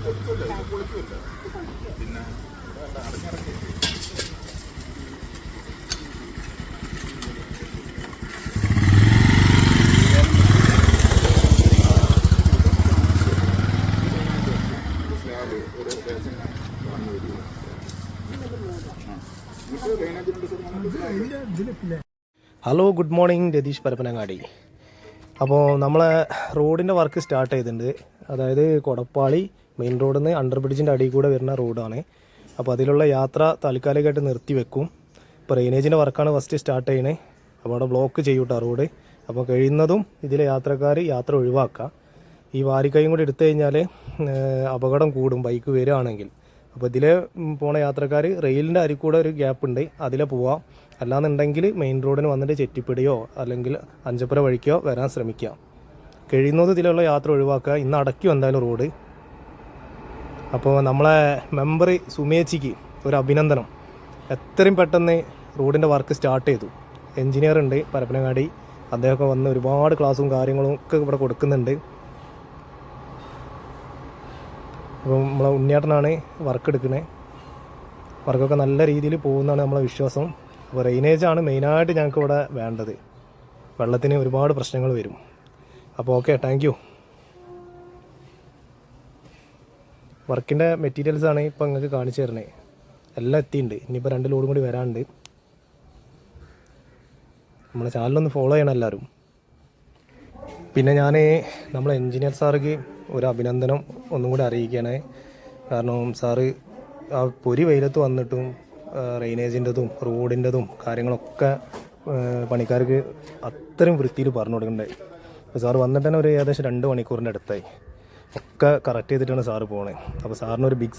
പിന്നെ hello, good morning. Ratheesh Parappanangadi. അപ്പോൾ നമ്മളെ റോഡിൻ്റെ വർക്ക് സ്റ്റാർട്ട് ചെയ്തിട്ടുണ്ട്. അതായത് കൊടപ്പാളി മെയിൻ റോഡിൽ നിന്ന് അണ്ടർ ബ്രിഡ്ജിൻ്റെ അടിയിൽ കൂടെ വരുന്ന റോഡാണ്. അപ്പോൾ അതിലുള്ള യാത്ര താൽക്കാലികമായിട്ട് നിർത്തി വെക്കും. ഇപ്പോൾ റെയിനേജിൻ്റെ വർക്കാണ് ഫസ്റ്റ് സ്റ്റാർട്ട് ചെയ്യുന്നത്. അപ്പോൾ അവിടെ ബ്ലോക്ക് ചെയ്യൂട്ടോ റോഡ്. അപ്പോൾ കഴിയുന്നതും ഇതിലെ യാത്രക്കാർ യാത്ര ഒഴിവാക്കുക. ഈ വാരിക്കൈയും കൂടി എടുത്തു കഴിഞ്ഞാൽ അപകടം കൂടും ബൈക്ക് വരികയാണെങ്കിൽ. അപ്പോൾ ഇതിലെ പോണ യാത്രക്കാർ റെയിലിൻ്റെ അരിൽ കൂടെ ഒരു ഗ്യാപ്പ് ഉണ്ട്, അതിലെ പോവാം. അല്ലാന്നുണ്ടെങ്കിൽ മെയിൻ റോഡിന് വന്നിട്ട് ചെറ്റിപ്പടിയോ അല്ലെങ്കിൽ അഞ്ചപ്പുര വഴിക്കോ വരാൻ ശ്രമിക്കുക. കഴിയുന്നത് ഇതിലുള്ള യാത്ര ഒഴിവാക്കുക. ഇന്ന് അടയ്ക്കും എന്തായാലും റോഡ്. അപ്പോൾ നമ്മളെ മെമ്പർ സുമേച്ചിക്ക് ഒരു അഭിനന്ദനം. എത്രയും പെട്ടെന്ന് റോഡിൻ്റെ വർക്ക് സ്റ്റാർട്ട് ചെയ്തു. എൻജിനീയർ ഉണ്ട് പരപ്പനങ്ങാടി, അദ്ദേഹമൊക്കെ വന്ന് ഒരുപാട് ക്ലാസ്സും കാര്യങ്ങളും ഒക്കെ ഇവിടെ കൊടുക്കുന്നുണ്ട്. അപ്പോൾ നമ്മളെ ഉണ്ണിയേട്ടനാണ് വർക്ക് എടുക്കുന്നത്. വർക്കൊക്കെ നല്ല രീതിയിൽ പോകുന്നതാണ് നമ്മളെ വിശ്വാസം. അപ്പോൾ റെയിനേജാണ് മെയിനായിട്ട് ഞങ്ങൾക്ക് ഇവിടെ വേണ്ടത്. വെള്ളത്തിന് ഒരുപാട് പ്രശ്നങ്ങൾ വരും. അപ്പോൾ ഓക്കെ, താങ്ക് യു. വർക്കിൻ്റെ മെറ്റീരിയൽസാണ് ഇപ്പോൾ നിങ്ങൾക്ക് കാണിച്ചു തരണേ. എല്ലാം എത്തിയിട്ടുണ്ട്. ഇനിയിപ്പോൾ 2 ലോഡും കൂടി വരാനുണ്ട്. നമ്മളെ ചാനലൊന്ന് ഫോളോ ചെയ്യണം എല്ലാവരും. പിന്നെ ഞാൻ നമ്മളെ എൻജിനീയർ സാർക്ക് ഒരു അഭിനന്ദനം ഒന്നും കൂടി അറിയിക്കുകയാണ്. കാരണം സാറ് ആ പൊരി വെയിലത്ത് വന്നിട്ടും റെയിനേജിൻ്റെതും റോഡിൻ്റെതും കാര്യങ്ങളൊക്കെ പണിക്കാർക്ക് അത്രയും വൃത്തിയിൽ പറഞ്ഞു കൊടുക്കുന്നുണ്ട്. അപ്പോൾ സാറ് വന്നിട്ട് തന്നെ ഒരു ഏകദേശം 2 മണിക്കൂറിൻ്റെ അടുത്തായി. ഒക്കെ കറക്റ്റ് ചെയ്തിട്ടാണ് സാറ് പോണത്. അപ്പോൾ സാറിനൊരു ബിഗ്